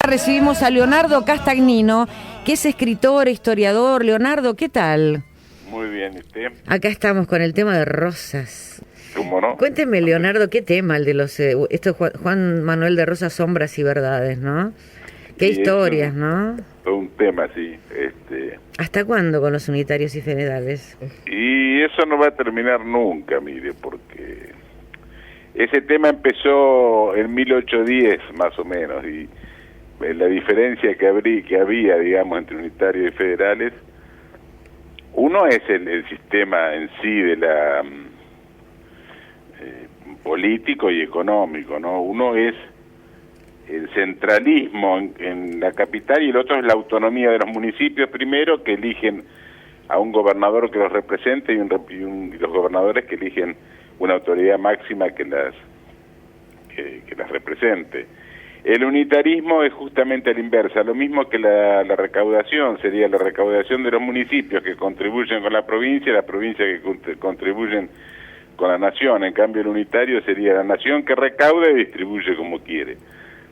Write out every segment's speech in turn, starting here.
recibimos a Leonardo Castagnino, que es escritor, historiador. Leonardo, ¿qué tal? Muy bien, ¿y usted? Acá estamos con el tema de Rosas. ¿Cómo no? Cuénteme, Leonardo, ¿qué tema el de los... esto es Juan Manuel de Rosas, Sombras y Verdades, ¿no? Qué Sí, historias, ¿no? Todo un tema, sí. ¿Hasta cuándo con los unitarios y federales? Y eso no va a terminar nunca, mire, porque ese tema empezó en 1810, más o menos, y la diferencia que había, digamos, entre unitarios y federales, uno es el sistema en sí de la político y económico, ¿no? Uno es el centralismo en la capital y el otro es la autonomía de los municipios, primero, que eligen a un gobernador que los represente y los gobernadores que eligen una autoridad máxima que las represente. El unitarismo es justamente a la inversa, lo mismo que la recaudación, sería la recaudación de los municipios que contribuyen con la provincia que contribuyen con la nación. En cambio el unitario sería la nación que recauda y distribuye como quiere.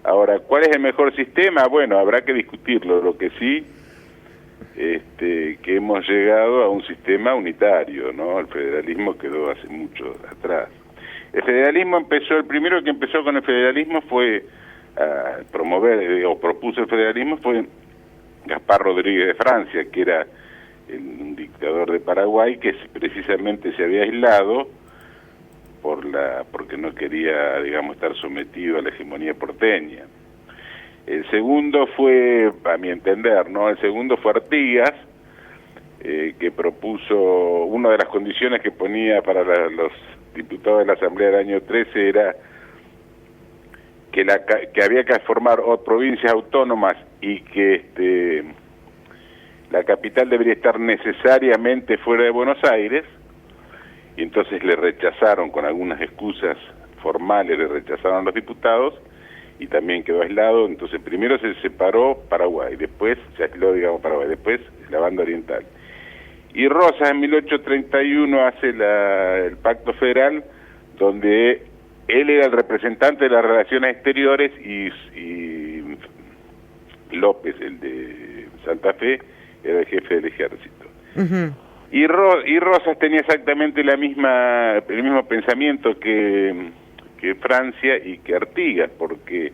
Ahora, ¿cuál es el mejor sistema? Bueno, habrá que discutirlo. Lo que sí, que hemos llegado a un sistema unitario, ¿no? El federalismo quedó hace mucho atrás. El federalismo el primero que empezó con el federalismo fue a promover, o propuso el federalismo, fue Gaspar Rodríguez de Francia, que era un dictador de Paraguay que precisamente se había aislado porque no quería, digamos, estar sometido a la hegemonía porteña. El segundo fue, a mi entender, ¿no? El segundo fue Artigas, que propuso, una de las condiciones que ponía para los diputados de la Asamblea del año 13 era que había que formar provincias autónomas y que la capital debería estar necesariamente fuera de Buenos Aires. Y entonces le rechazaron, con algunas excusas formales, le rechazaron a los diputados y también quedó aislado. Entonces primero se separó Paraguay, después se aisló, digamos, Paraguay, después la banda oriental. Y Rosas en 1831 hace el Pacto Federal, donde él era el representante de las relaciones exteriores y López, el de Santa Fe, era el jefe del ejército. Uh-huh. Y Rosas tenía exactamente el mismo pensamiento que Francia y que Artigas, porque,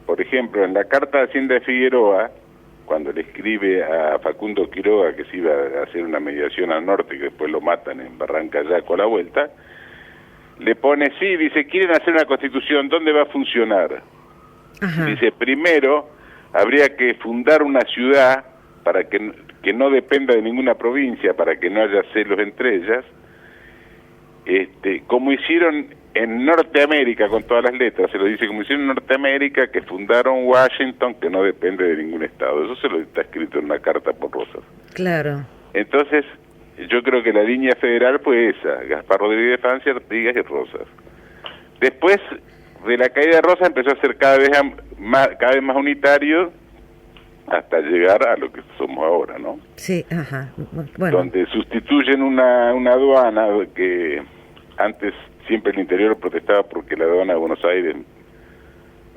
por ejemplo, en la Carta de Hacienda de Figueroa, cuando le escribe a Facundo Quiroga que se iba a hacer una mediación al norte, que después lo matan en Barranca Yaco a la vuelta, le pone, sí, dice, quieren hacer una constitución, ¿dónde va a funcionar? Ajá. Dice, primero, habría que fundar una ciudad para que no dependa de ninguna provincia, para que no haya celos entre ellas, como hicieron en Norteamérica, con todas las letras, se lo dice, como hicieron en Norteamérica, que fundaron Washington, que no depende de ningún estado. Eso se lo está escrito en una carta por Rosas. Claro. Entonces, yo creo que la línea federal fue esa, Gaspar Rodríguez de Francia, Artigas y Rosas. Después de la caída de Rosas empezó a ser cada vez más unitario, hasta llegar a lo que somos ahora, ¿no? Sí, ajá. Bueno. Donde sustituyen una aduana que antes siempre el interior protestaba porque la aduana de Buenos Aires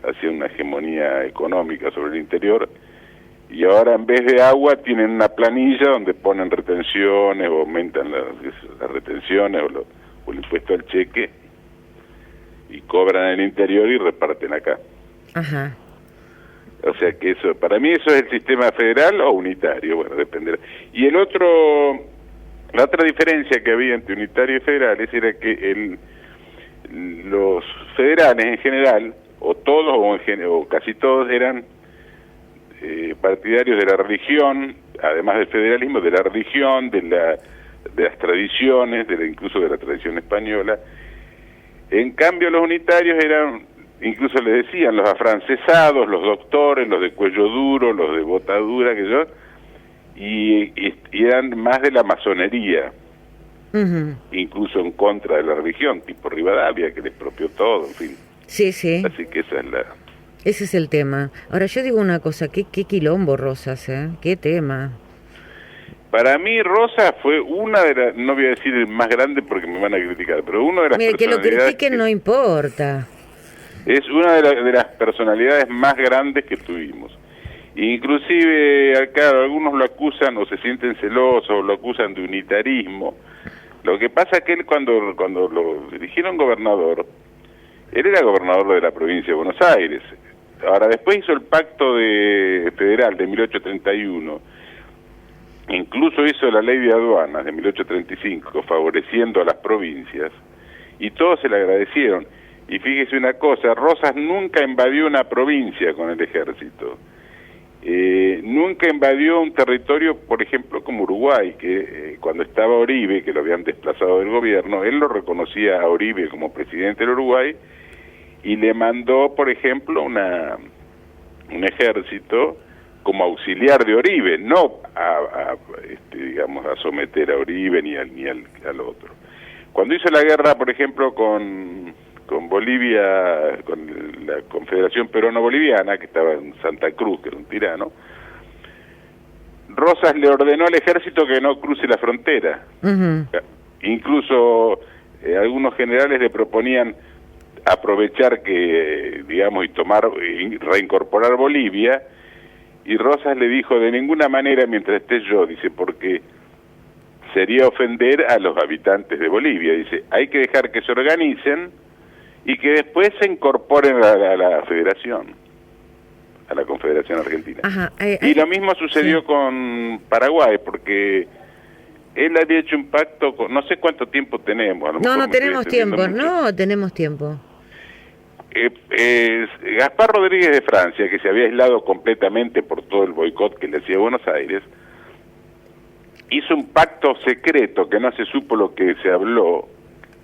hacía una hegemonía económica sobre el interior, y ahora en vez de agua tienen una planilla donde ponen retenciones o aumentan las retenciones o el impuesto al cheque y cobran en el interior y reparten acá. Ajá. O sea que eso, para mí eso es el sistema federal o unitario, bueno, dependerá. Y la otra diferencia que había entre unitarios y federales era que los federales en general, o todos o casi todos, eran partidarios de la religión, además del federalismo, de la religión, de las tradiciones, incluso de la tradición española. En cambio los unitarios eran, incluso le decían, los afrancesados, los doctores, los de cuello duro, los de bota dura, y eran más de la masonería, uh-huh. Incluso en contra de la religión, tipo Rivadavia, que les expropió todo, en fin. Sí, sí. Así que ese es el tema. Ahora yo digo una cosa, qué quilombo Rosas, qué tema. Para mí Rosas fue una de las, no voy a decir el más grande porque me van a criticar, pero una de las Mire, que lo critiquen no importa. Es una de las personalidades más grandes que tuvimos. Inclusive, acá algunos lo acusan o se sienten celosos, o lo acusan de unitarismo. Lo que pasa es que él cuando lo eligieron gobernador, él era gobernador de la provincia de Buenos Aires. Ahora, después hizo el pacto federal de 1831, incluso hizo la ley de aduanas de 1835, favoreciendo a las provincias, y todos se le agradecieron. Y fíjese una cosa, Rosas nunca invadió una provincia con el ejército. Nunca invadió un territorio, por ejemplo, como Uruguay, que cuando estaba Oribe, que lo habían desplazado del gobierno, él lo reconocía a Oribe como presidente del Uruguay, y le mandó, por ejemplo, un ejército como auxiliar de Oribe, no digamos, a someter a Oribe ni al otro. Cuando hizo la guerra, por ejemplo, con Bolivia, con la Confederación Peruano-Boliviana, que estaba en Santa Cruz, que era un tirano, Rosas le ordenó al ejército que no cruce la frontera. Uh-huh. Incluso algunos generales le proponían aprovechar que, digamos, y reincorporar Bolivia, y Rosas le dijo, de ninguna manera mientras esté yo, dice, porque sería ofender a los habitantes de Bolivia. Dice, hay que dejar que se organicen y que después se incorporen a la federación, a la Confederación Argentina. Ajá, y lo mismo sucedió con Paraguay, porque él había hecho un pacto con, no sé cuánto tiempo tenemos. No tenemos tiempo, no tenemos tiempo. Gaspar Rodríguez de Francia, que se había aislado completamente por todo el boicot que le hacía Buenos Aires, hizo un pacto secreto que no se supo lo que se habló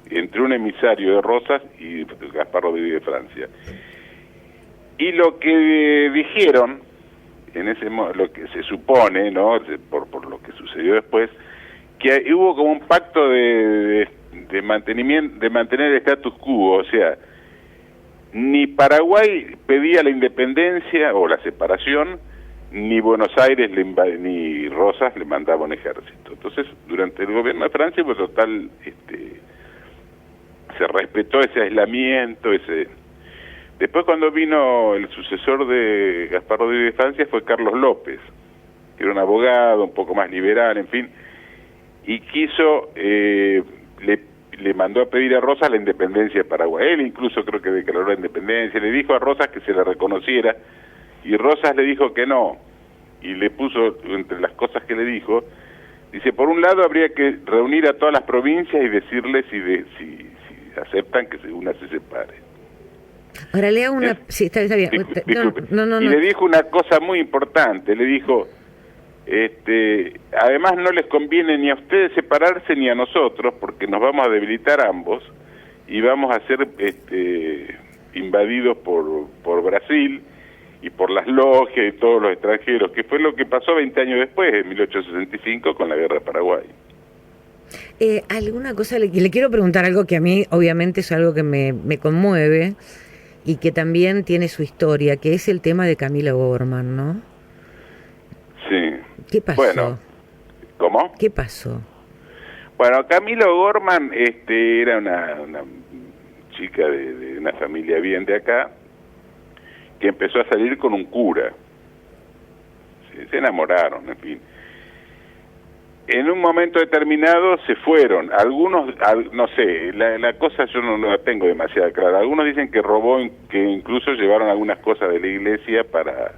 entre un emisario de Rosas y Gaspar Rodríguez de Francia. Y lo que dijeron, lo que se supone, ¿no?, por lo que sucedió después, que hubo como un pacto de mantenimiento, de mantener el status quo, o sea, ni Paraguay pedía la independencia o la separación, ni Buenos Aires ni Rosas le mandaba un ejército. Entonces, durante el gobierno de Francia, pues total, se respetó ese aislamiento, Después, cuando vino el sucesor de Gaspar Rodríguez de Francia, fue Carlos López, que era un abogado un poco más liberal, en fin, y quiso, le mandó a pedir a Rosas la independencia de Paraguay. Él incluso creo que declaró la independencia, le dijo a Rosas que se la reconociera, y Rosas le dijo que no, y le puso, entre las cosas que le dijo, dice, por un lado habría que reunir a todas las provincias y decirles si aceptan que una se separe. Ahora le hago una... Sí, está bien. No. Le dijo una cosa muy importante, le dijo, además no les conviene ni a ustedes separarse ni a nosotros, porque nos vamos a debilitar ambos y vamos a ser invadidos por Brasil y por las logias y todos los extranjeros, que fue lo que pasó 20 años después, en 1865, con la Guerra de Paraguay. Alguna cosa, le quiero preguntar algo que a mí obviamente es algo que me conmueve y que también tiene su historia, que es el tema de Camilo Gorman, ¿no? Sí. ¿Qué pasó? Bueno, ¿cómo? ¿Qué pasó? Bueno, Camilo Gorman era una chica de una familia bien de acá, que empezó a salir con un cura. Se enamoraron, en fin. En un momento determinado se fueron, algunos, no sé, la cosa yo no la tengo demasiado clara, algunos dicen que robó, que incluso llevaron algunas cosas de la iglesia para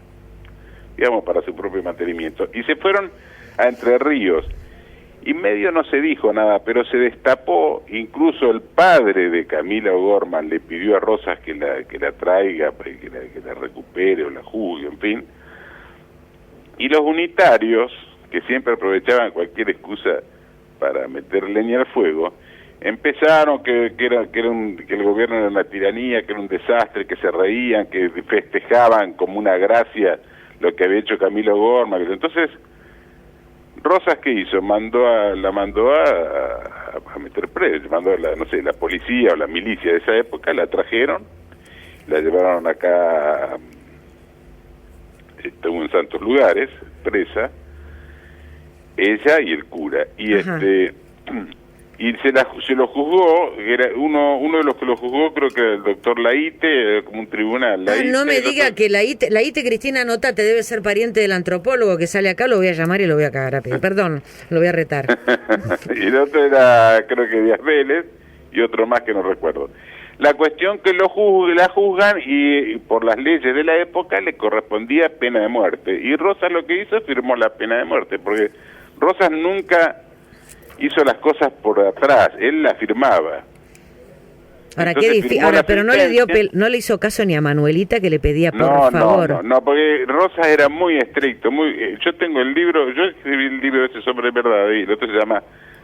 su propio mantenimiento, y se fueron a Entre Ríos, y medio no se dijo nada, pero se destapó, incluso el padre de Camila Gorman le pidió a Rosas que la traiga, que la recupere o la juzgue, en fin, y los unitarios, que siempre aprovechaban cualquier excusa para meter leña al fuego, empezaron que el gobierno era una tiranía, que era un desastre, que se reían, que festejaban como una gracia lo que había hecho Camilo Gorman. Entonces, Rosas, ¿qué hizo? La mandó a meter preso, mandó la policía o la milicia de esa época, la trajeron, la llevaron acá, estuvo en Santos Lugares, presa, ella y el cura, y y se lo juzgó, era uno de los que lo juzgó, creo que era el doctor Laíte, como un tribunal. Laíte, no me diga que Laíte Cristina Nota te debe ser pariente del antropólogo que sale acá, lo voy a llamar y lo voy a cagar a pedo. Perdón, lo voy a retar. Y el otro era, creo que Díaz Vélez, y otro más que no recuerdo. La cuestión que la juzgan y por las leyes de la época le correspondía pena de muerte. Y Rosas lo que hizo, firmó la pena de muerte, porque Rosas nunca hizo las cosas por atrás, él la firmaba. Ahora, qué difícil. Ahora, pero no le hizo caso ni a Manuelita que le pedía por favor. No, porque Rosas era muy estricto, yo tengo el libro, yo escribí el libro ese sobre verdad, y el otro se llama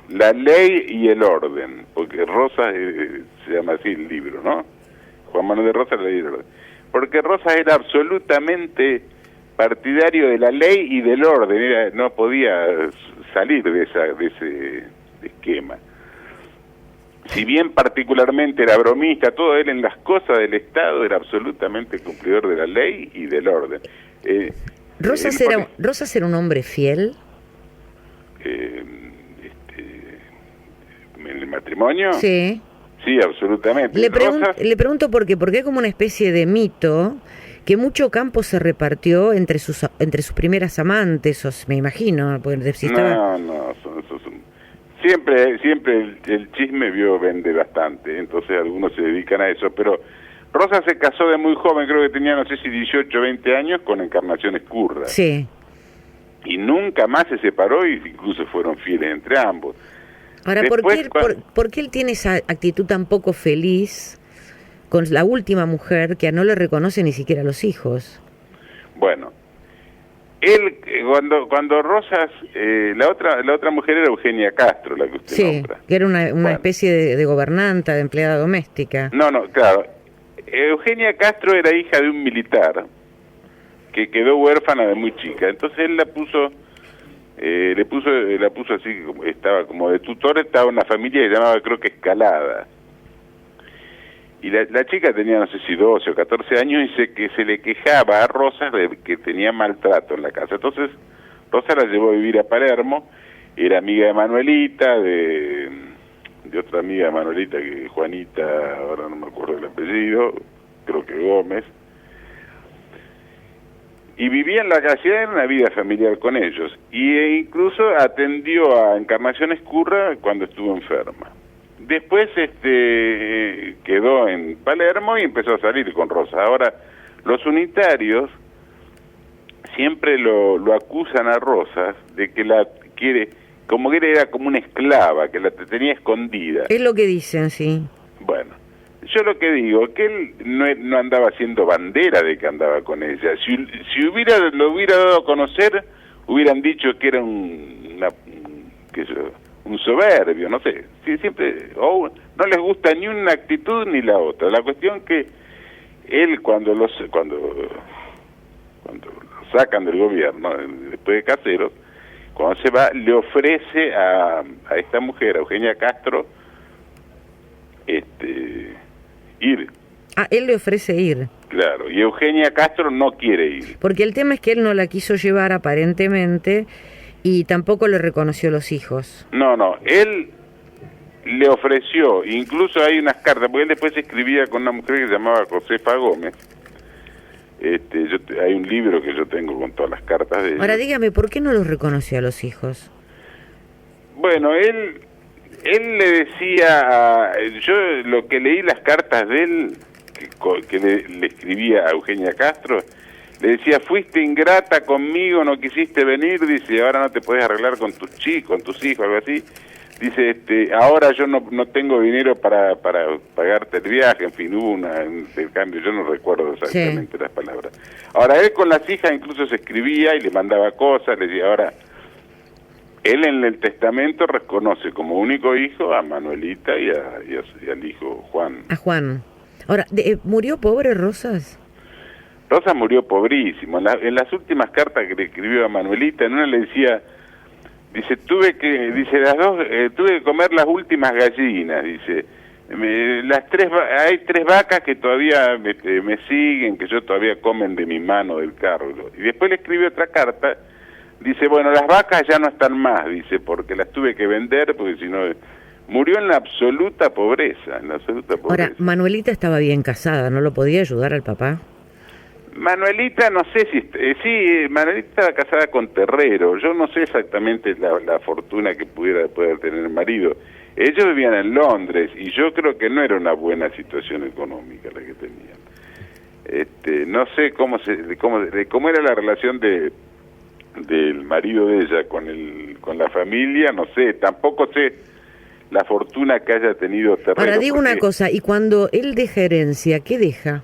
La Ley y el Orden, porque Rosas se llama así el libro, ¿no? Juan Manuel de Rosas, La Ley y el Orden. Porque Rosas era absolutamente partidario de la ley y del orden, no podía salir de ese esquema. Si bien particularmente era bromista, todo él en las cosas del Estado era absolutamente cumplidor de la ley y del orden. ¿Rosas era un hombre fiel? ¿En el matrimonio? Sí. Sí, absolutamente. Le pregunto por qué, porque es como una especie de mito que mucho campo se repartió entre sus primeras amantes, me imagino, porque si estaba... Siempre el chisme vende bastante, entonces algunos se dedican a eso, pero Rosa se casó de muy joven, creo que tenía, no sé si 18 o 20 años, con Encarnación Escurra. Sí. Y nunca más se separó, y incluso fueron fieles entre ambos. Ahora, Después, ¿por qué él tiene esa actitud tan poco feliz con la última mujer que no le reconoce ni siquiera a los hijos? Bueno, él, cuando Rosas, la otra mujer era Eugenia Castro, la que usted nombra. Que era una especie de gobernanta, de empleada doméstica. No, claro. Eugenia Castro era hija de un militar que quedó huérfana de muy chica. Entonces él la puso así, estaba como de tutor, estaba una familia que llamaba, creo que Escalada. Y la chica tenía, no sé si 12 o 14 años, y que se le quejaba a Rosa de que tenía maltrato en la casa. Entonces Rosa la llevó a vivir a Palermo, era amiga de Manuelita, de otra amiga de Manuelita, que Juanita, ahora no me acuerdo el apellido, creo que Gómez. Y vivía en la calle, era una vida familiar con ellos. Y incluso atendió a Encarnación Escurra cuando estuvo enferma. Después quedó en Palermo y empezó a salir con Rosa. Ahora, los unitarios siempre lo acusan a Rosas de que la quiere, como que era como una esclava, que la tenía escondida. Es lo que dicen, sí. Bueno, yo lo que digo, que él no andaba haciendo bandera de que andaba con ella. Si lo hubiera dado a conocer, hubieran dicho que era un soberbio, no sé. Sí, siempre no les gusta ni una actitud ni la otra. La cuestión que él cuando lo sacan del gobierno, después de Caseros, cuando se va, le ofrece a esta mujer, a Eugenia Castro, ir. Ah, él le ofrece ir. Claro, y Eugenia Castro no quiere ir. Porque el tema es que él no la quiso llevar aparentemente y tampoco le reconoció los hijos. No, él le ofreció, incluso hay unas cartas, porque él después escribía con una mujer que se llamaba Josefa Gómez. Hay un libro que yo tengo con todas las cartas de ella. Ahora dígame, ¿por qué no los reconoció a los hijos? Bueno, él le decía, yo lo que leí las cartas de él, que le escribía a Eugenia Castro, le decía, fuiste ingrata conmigo, no quisiste venir, dice, ahora no te puedes arreglar con tus hijos, algo así. Dice, ahora yo no tengo dinero para pagarte el viaje, en fin, hubo un intercambio, yo no recuerdo exactamente las palabras. Ahora, él con las hijas incluso se escribía y le mandaba cosas, le decía, ahora, él en el testamento reconoce como único hijo a Manuelita y al hijo Juan. A Juan. Ahora, ¿murió pobre Rosas? Rosas murió pobrísimo. En las últimas cartas que le escribió a Manuelita, en una le decía, dice, tuve que comer las últimas gallinas, dice, hay 3 vacas que todavía me siguen, que yo todavía comen de mi mano del carro. Y después le escribió otra carta, dice, bueno, las vacas ya no están más, dice, porque las tuve que vender, porque si no Murió en la absoluta pobreza, en la absoluta pobreza. Ahora, Manuelita estaba bien casada, ¿no lo podía ayudar al papá? Manuelita, no sé si... sí, Manuelita estaba casada con Terrero. Yo no sé exactamente la fortuna que pudiera poder tener el marido. Ellos vivían en Londres y yo creo que no era una buena situación económica la que tenían. No sé cómo era la relación del marido de ella con la familia, no sé, tampoco sé la fortuna que haya tenido Terrero. Ahora digo una cosa, y cuando él deja herencia, ¿qué deja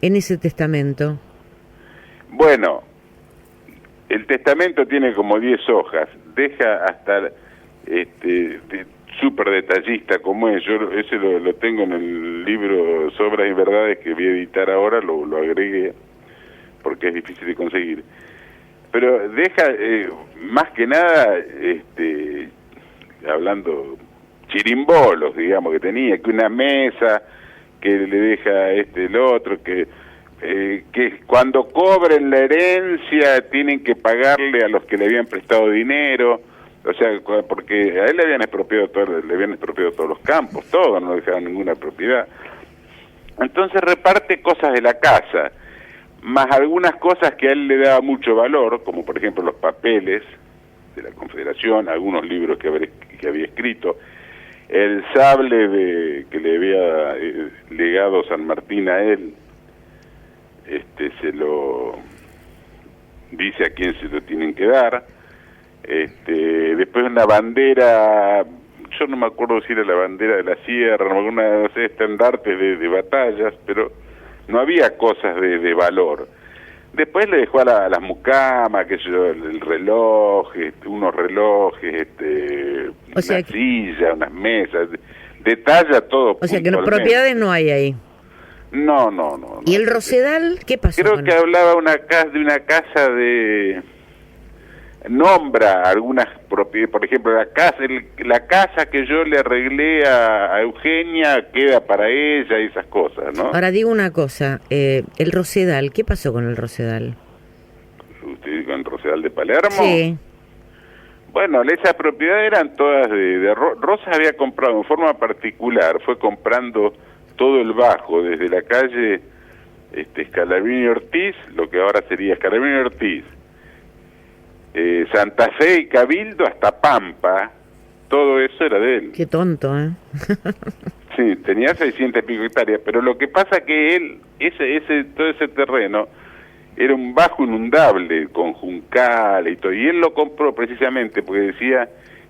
en ese testamento? Bueno, el testamento tiene como 10 hojas, deja hasta súper detallista como es. Yo ese lo tengo en el libro Sobras y Verdades que voy a editar ahora, lo agregué porque es difícil de conseguir, pero deja más que nada hablando chirimbolos, digamos, que tenía, que una mesa que le deja el otro, que cuando cobren la herencia tienen que pagarle a los que le habían prestado dinero. O sea, porque a él le habían expropiado todos los campos, todo, no dejaban ninguna propiedad. Entonces reparte cosas de la casa, más algunas cosas que a él le daba mucho valor, como por ejemplo los papeles de la Confederación, algunos libros que había escrito, el sable que le había legado San Martín a él, se lo dice a quién se lo tienen que dar. Después una bandera, yo no me acuerdo si era la bandera de la sierra, no sé, estandartes de batallas, pero no había cosas de valor. Después le dejó a las mucamas, qué sé yo, el reloj, unos relojes, o sea, una silla, unas mesas, detalla todo. O sea que propiedades no hay ahí. No. ¿Y el Rosedal qué pasó? Creo que hablaba de una casa nombra algunas propiedades, por ejemplo, la casa que yo le arreglé a Eugenia queda para ella y esas cosas, ¿no? Ahora digo una cosa, el Rosedal, ¿qué pasó con el Rosedal? ¿Usted dice con el Rosedal de Palermo? Sí. Bueno, esas propiedades eran todas de Rosa había comprado en forma particular, fue comprando todo el bajo, desde la calle Scalabrini Ortiz, lo que ahora sería Scalabrini Ortiz, Santa Fe y Cabildo hasta Pampa, todo eso era de él. Qué tonto, ¿eh? Sí, tenía 600 y pico hectáreas, pero lo que pasa que él, todo ese terreno, era un bajo inundable, con juncales y todo, y él lo compró precisamente porque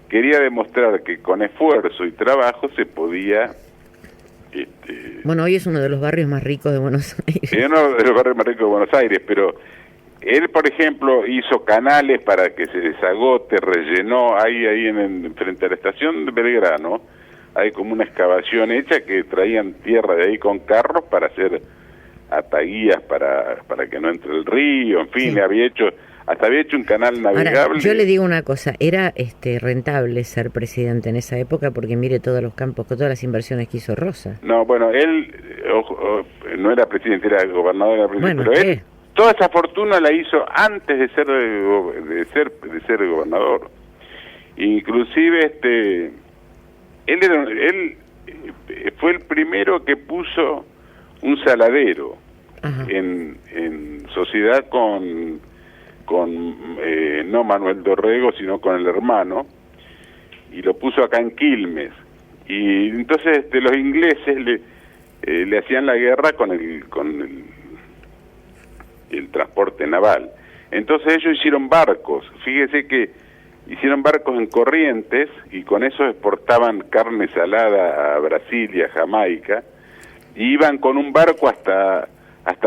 quería demostrar que con esfuerzo y trabajo se podía... Bueno, hoy es uno de los barrios más ricos de Buenos Aires. Es uno de los barrios más ricos de Buenos Aires, pero... Él, por ejemplo, hizo canales para que se desagote, rellenó ahí frente a la estación de Belgrano, hay como una excavación hecha que traían tierra de ahí con carros para hacer ataguías para que no entre el río, en fin, sí. Hasta había hecho un canal navegable. Ahora, yo le digo una cosa, era rentable ser presidente en esa época porque mire todos los campos, con todas las inversiones que hizo Rosa. No, bueno, él no era presidente, era gobernador, era presidente, bueno, pero él toda esa fortuna la hizo antes de ser gobernador. Inclusive él fue el primero que puso un saladero en sociedad con no Manuel Dorrego, sino con el hermano, y lo puso acá en Quilmes. Y entonces los ingleses le hacían la guerra con el transporte naval. Entonces ellos hicieron barcos, fíjese que hicieron barcos en Corrientes y con eso exportaban carne salada a Brasil y a Jamaica, y iban con un barco hasta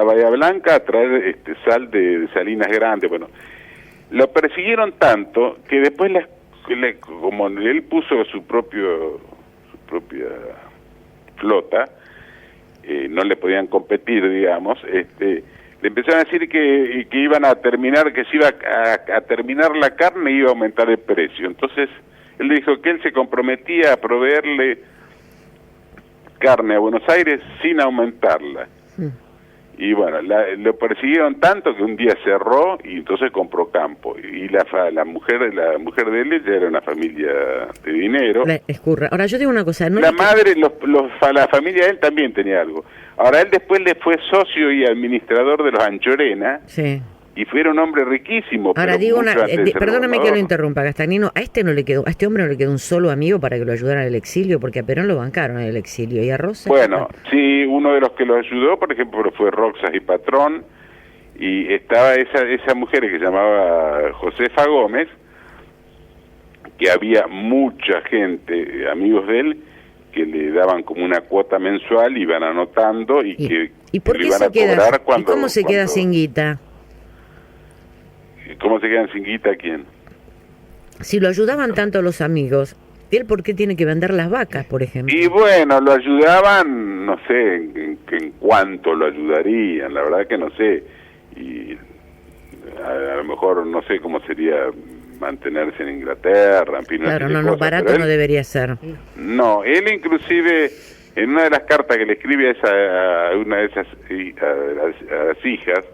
Bahía Blanca a traer sal de Salinas Grandes. Bueno, lo persiguieron tanto que después como él puso su propia flota, no le podían competir, digamos, le empezaron a decir que iban a terminar, que se iba a terminar la carne y iba a aumentar el precio. Entonces él le dijo que él se comprometía a proveerle carne a Buenos Aires sin aumentarla. Y bueno, lo persiguieron tanto que un día cerró y entonces compró campo. Y la mujer de él ya era una familia de dinero. La escurra. Ahora yo digo una cosa. No la madre, la familia de él también tenía algo. Ahora él después le fue socio y administrador de los Anchorena. Sí. Y fue un hombre riquísimo. Ahora digo perdóname que lo interrumpa, Castagnino, a este hombre no le quedó un solo amigo para que lo ayudaran al exilio, porque a Perón lo bancaron en el exilio, y a Rosa. Bueno, sí, uno de los que lo ayudó, por ejemplo, fue Roxas y Patrón, y estaba esa mujer que se llamaba Josefa Gómez, que había mucha gente, amigos de él, que le daban como una cuota mensual, iban anotando ¿Y por qué le iban se a cobrar queda? ¿Y cómo se queda sin guita? ¿Cómo se quedan sin guita quién? Si lo ayudaban tanto los amigos, ¿él por qué tiene que vender las vacas, por ejemplo? Y bueno, lo ayudaban, no sé en cuánto lo ayudarían, la verdad que no sé. Y a lo mejor no sé cómo sería mantenerse en Inglaterra, en fin. Claro, no, barato no debería ser. No, él inclusive, en una de las cartas que le escribe a una de esas, a las hijas,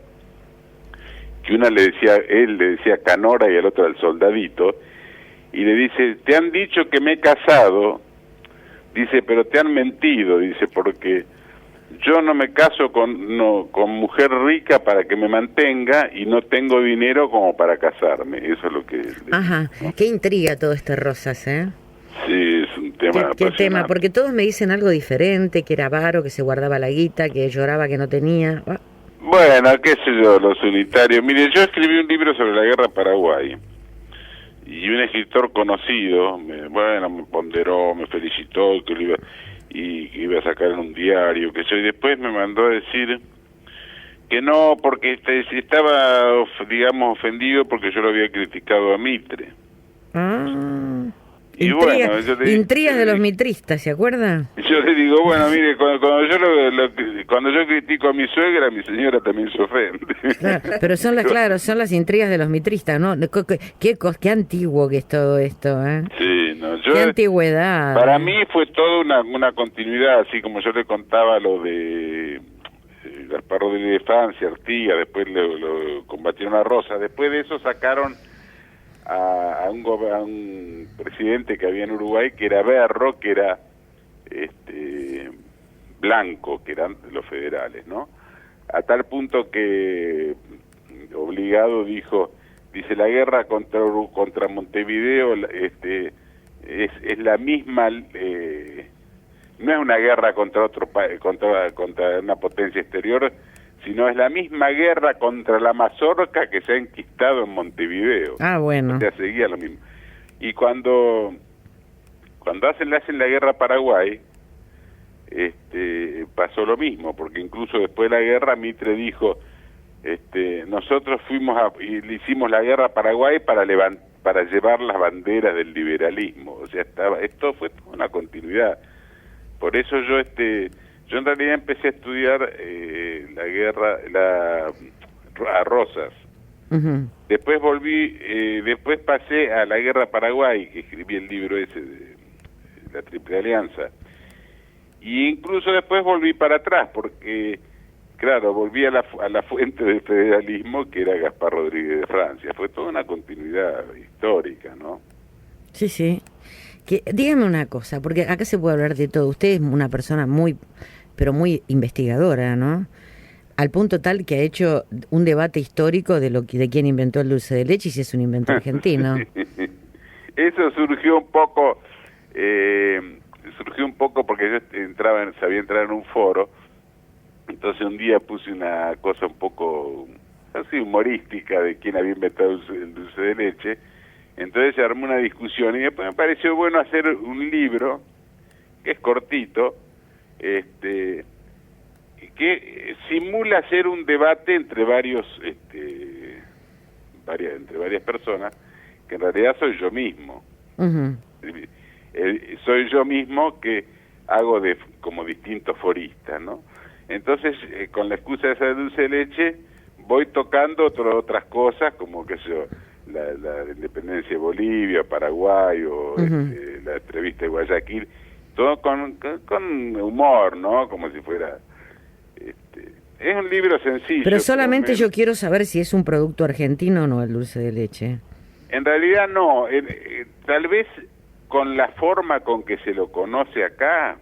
que una él le decía Canora y el otro el Soldadito, y le dice, te han dicho que me he casado, dice, pero te han mentido, dice, porque yo no me caso con mujer rica para que me mantenga y no tengo dinero como para casarme, eso es lo que... Ajá, ¿no? Qué intriga todo este Rosas, ¿eh? Sí, es un tema ¿Qué tema? Porque todos me dicen algo diferente, que era avaro, que se guardaba la guita, que lloraba que no tenía... Bueno, qué sé yo, los unitarios. Mire, yo escribí un libro sobre la guerra Paraguay y un escritor conocido, me ponderó, me felicitó que iba a sacar en un diario, que yo, y después me mandó a decir que no, porque estaba, digamos, ofendido porque yo lo había criticado a Mitre. Y intrigas de los mitristas, ¿se acuerda? Yo le digo, bueno, mire, cuando yo critico a mi suegra, mi señora también se ofende. Claro, pero son las intrigas de los mitristas, ¿no? Qué antiguo que es todo esto, ¿eh? Sí, no, qué antigüedad. Para mí fue toda una continuidad, así como yo le contaba lo de Gaspar Rodríguez de Francia, Artigas, después lo combatieron a Rosa, después de eso sacaron a un presidente que había en Uruguay, que era Berro, que era blanco, que eran los federales, ¿no? A tal punto que Obligado dice la guerra contra Montevideo es la misma, no es una guerra contra otro contra una potencia exterior, sino es la misma guerra contra la mazorca que se ha enquistado en Montevideo. Ah, bueno. O sea, seguía lo mismo. Y cuando hacen la guerra a Paraguay, pasó lo mismo, porque incluso después de la guerra Mitre dijo, nosotros y le hicimos la guerra a Paraguay para llevar las banderas del liberalismo. O sea, esto fue una continuidad. Por eso yo en realidad empecé a estudiar la guerra a Rosas. Uh-huh. Después después pasé a la guerra Paraguay, que escribí el libro ese de la Triple Alianza. Y incluso después volví para atrás, porque, claro, volví a la fuente del federalismo, que era Gaspar Rodríguez de Francia. Fue toda una continuidad histórica, ¿no? Sí, sí. Dígame una cosa, porque acá se puede hablar de todo. Usted es una persona pero muy investigadora, ¿no? Al punto tal que ha hecho un debate histórico de quién inventó el dulce de leche y si es un invento argentino. Eso surgió un poco porque yo sabía entrar en un foro, entonces un día puse una cosa un poco así humorística de quién había inventado el dulce de leche. Entonces se armó una discusión y después me pareció bueno hacer un libro que es cortito, que simula hacer un debate entre varias personas, que en realidad soy yo mismo. Uh-huh. Soy yo mismo que hago como distintos foristas, ¿no? Entonces, con la excusa de esa dulce de leche, voy tocando otras cosas, como que la independencia de Bolivia, Paraguay, o uh-huh. La entrevista de Guayaquil, todo con humor, ¿no? Como si fuera Es un libro sencillo. Pero solamente yo quiero saber si es un producto argentino o no el dulce de leche. En realidad no, tal vez con la forma con que se lo conoce acá,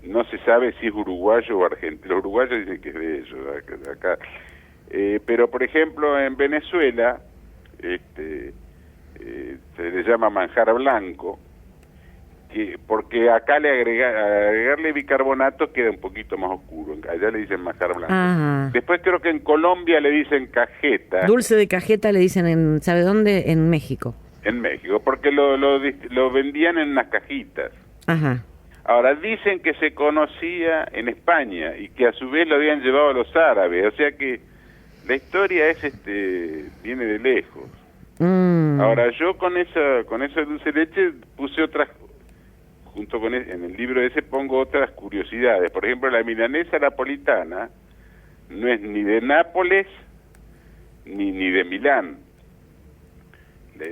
no se sabe si es uruguayo o argentino. Los uruguayos dicen que es de ellos, de acá. Pero por ejemplo en Venezuela se le llama manjar blanco, porque acá agregarle bicarbonato queda un poquito más oscuro, allá le dicen manjar blanco. Ajá. Después creo que en Colombia le dicen cajeta. Dulce de cajeta le dicen en, ¿sabe dónde? En México. En México, porque lo vendían en unas cajitas. Ajá. Ahora, dicen que se conocía en España y que a su vez lo habían llevado a los árabes, o sea que la historia es viene de lejos. Ahora, yo con ese dulce de leche puse otras, junto con en el libro ese pongo otras curiosidades. Por ejemplo, la milanesa napolitana no es ni de Nápoles ni de Milán.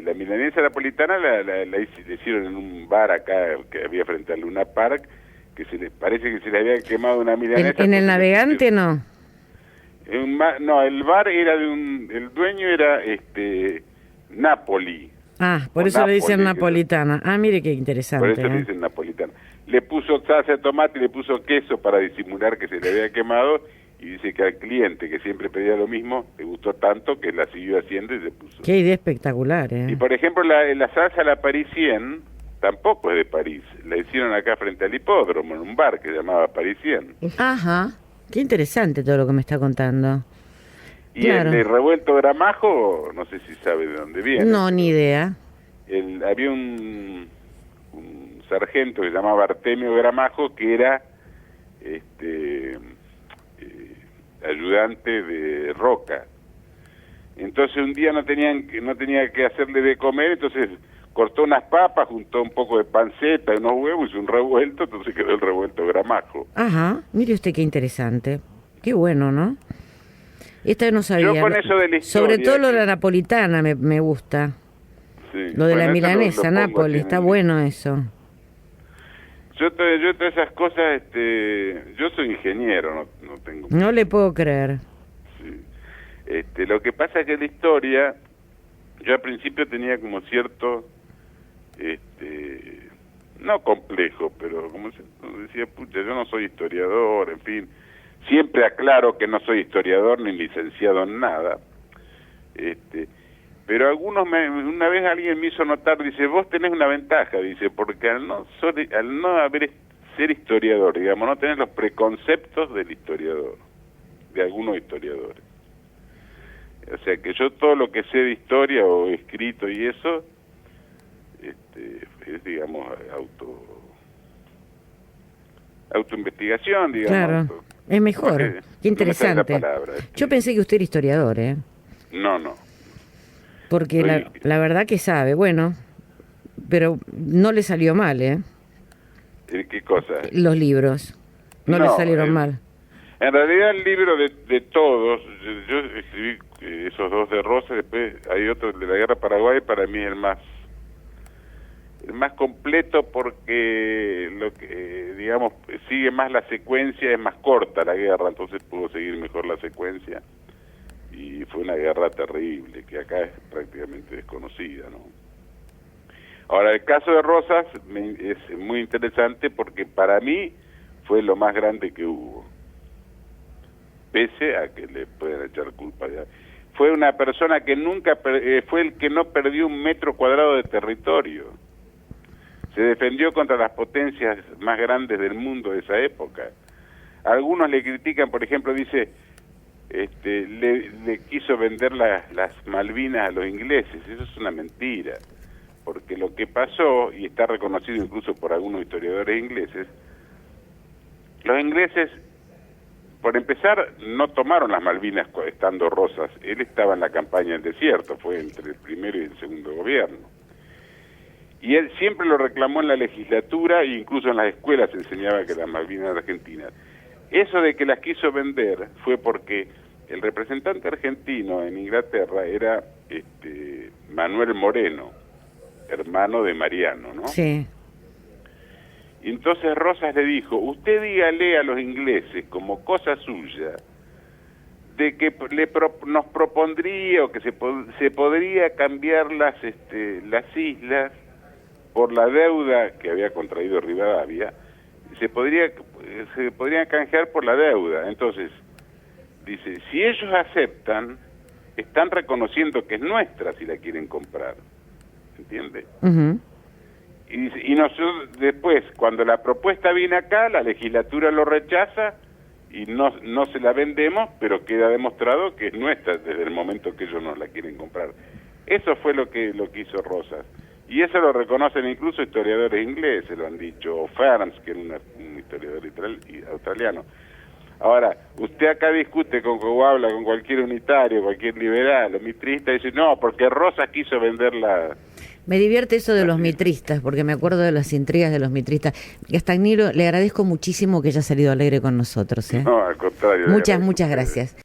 La milanesa napolitana la hicieron en un bar acá que había frente al Luna Park, que parece que se le había quemado una milanesa. ¿En el Navegante no? No, el bar era el dueño era Napoli. Ah, por eso le dicen napolitana. Ah, mire qué interesante. Por eso le dicen napolitana. Le puso salsa de tomate y le puso queso para disimular que se le había quemado, y dice que al cliente, que siempre pedía lo mismo, le gustó tanto que la siguió haciendo y se puso. Qué idea espectacular, Y por ejemplo, la salsa la Parisien tampoco es de París. La hicieron acá frente al hipódromo, en un bar que se llamaba Parisien. Ajá. Qué interesante todo lo que me está contando. Y claro. El revuelto gramajo, no sé si sabe de dónde viene. No, ni idea. Había un sargento que se llamaba Artemio Gramajo, que era ayudante de Roca. Entonces un día no tenía que hacerle de comer, entonces cortó unas papas, juntó un poco de panceta, unos huevos, hizo un revuelto, entonces quedó el revuelto Gramajo. Ajá, mire usted qué interesante. Qué bueno, ¿no? Esta no sabía. Yo con eso de la historia, sobre todo lo de la napolitana me gusta. Sí. Lo de la milanesa, Nápoles, está bueno eso. Yo todas esas cosas, yo soy ingeniero, no tengo... No le puedo creer. Sí. Lo que pasa es que la historia, yo al principio tenía como cierto, no complejo, pero como decía, pucha, yo no soy historiador, en fin, siempre aclaro que no soy historiador ni licenciado en nada, pero una vez alguien me hizo notar, dice, vos tenés una ventaja, dice, porque al no ser historiador, digamos, no tenés los preconceptos del historiador, de algunos historiadores. O sea que yo todo lo que sé de historia o escrito y eso, es, digamos, autoinvestigación, digamos. Claro, es mejor, qué interesante. Yo pensé que usted era historiador, ¿eh? No. Porque la verdad que sabe, bueno, pero no le salió mal, ¿eh? ¿Qué cosa? Los libros, no le salieron mal. En realidad el libro de todos, yo escribí esos dos de Rosa, después hay otro de la Guerra Paraguay, para mí es el más completo porque lo que digamos sigue más la secuencia, es más corta la guerra, entonces pudo seguir mejor la secuencia. Y fue una guerra terrible, que acá es prácticamente desconocida, ¿no? Ahora, el caso de Rosas es muy interesante porque para mí fue lo más grande que hubo. Pese a que le pueden echar culpa. Fue una persona que nunca, fue el que no perdió 1 metro cuadrado de territorio. Se defendió contra las potencias más grandes del mundo de esa época. Algunos le critican, por ejemplo, dice... le quiso vender las Malvinas a los ingleses. Eso es una mentira, porque lo que pasó, y está reconocido incluso por algunos historiadores ingleses, los ingleses, por empezar, no tomaron las Malvinas estando Rosas. Él estaba en la campaña del desierto, fue entre el primero y el segundo gobierno, y él siempre lo reclamó en la legislatura e incluso en las escuelas se enseñaba que las Malvinas eran argentinas. Eso de que las quiso vender fue porque el representante argentino en Inglaterra era Manuel Moreno, hermano de Mariano, ¿no? Sí. Y entonces Rosas le dijo, usted dígale a los ingleses como cosa suya de que nos propondría o que se podría cambiar las islas por la deuda que había contraído Rivadavia, se podrían canjear por la deuda. Entonces, dice, si ellos aceptan, están reconociendo que es nuestra si la quieren comprar. ¿Entiende? Ujú. Y nosotros después, cuando la propuesta viene acá, la legislatura lo rechaza y no se la vendemos, pero queda demostrado que es nuestra desde el momento que ellos nos la quieren comprar. Eso fue lo que hizo Rosas. Y eso lo reconocen incluso historiadores ingleses, lo han dicho, o Ferns, que era un historiador australiano. Ahora, usted acá discute o habla con cualquier unitario, cualquier liberal o mitrista, y dice, no, porque Rosas quiso venderla. Me divierte eso de los mitristas, porque me acuerdo de las intrigas de los mitristas. Gastagnino, le agradezco muchísimo que haya salido alegre con nosotros. No, al contrario. Muchas gracias.